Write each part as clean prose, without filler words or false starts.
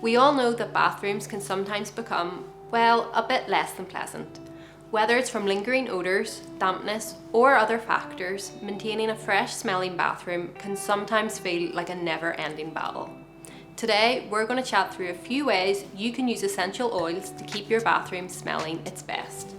We all know that bathrooms can sometimes become, well, a bit less than pleasant. Whether it's from lingering odours, dampness, or other factors, maintaining a fresh smelling bathroom can sometimes feel like a never-ending battle. Today, we're going to chat through a few ways you can use essential oils to keep your bathroom smelling its best.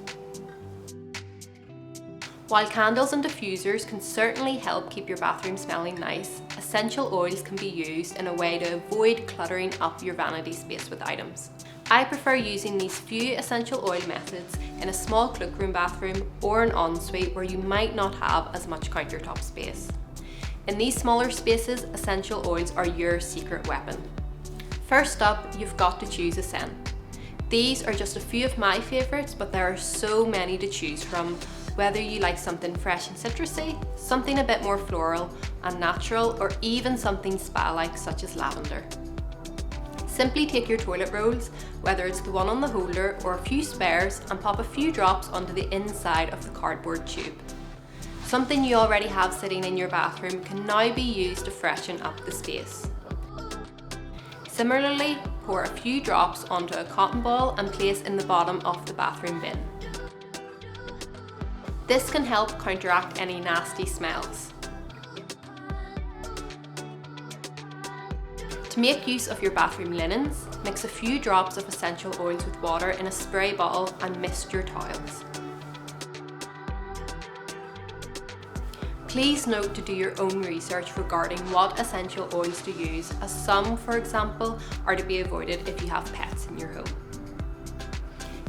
While candles and diffusers can certainly help keep your bathroom smelling nice, essential oils can be used in a way to avoid cluttering up your vanity space with items. I prefer using these few essential oil methods in a small cloakroom bathroom or an ensuite where you might not have as much countertop space. In these smaller spaces, essential oils are your secret weapon. First up, you've got to choose a scent. These are just a few of my favourites, but there are so many to choose from. Whether you like something fresh and citrusy, something a bit more floral and natural, or even something spa-like such as lavender. Simply take your toilet rolls, whether it's the one on the holder or a few spares, and pop a few drops onto the inside of the cardboard tube. Something you already have sitting in your bathroom can now be used to freshen up the space. Similarly, pour a few drops onto a cotton ball and place in the bottom of the bathroom bin. This can help counteract any nasty smells. To make use of your bathroom linens, mix a few drops of essential oils with water in a spray bottle and mist your towels. Please note to do your own research regarding what essential oils to use, as some, for example, are to be avoided if you have pets in your home.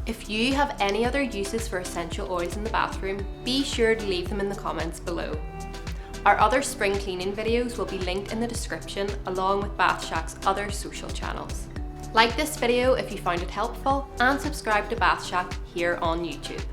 If you have any other uses for essential oils in the bathroom, be sure to leave them in the comments below. Our other spring cleaning videos will be linked in the description, along with Bathshack's other social channels. Like this video if you found it helpful, and subscribe to Bathshack here on YouTube.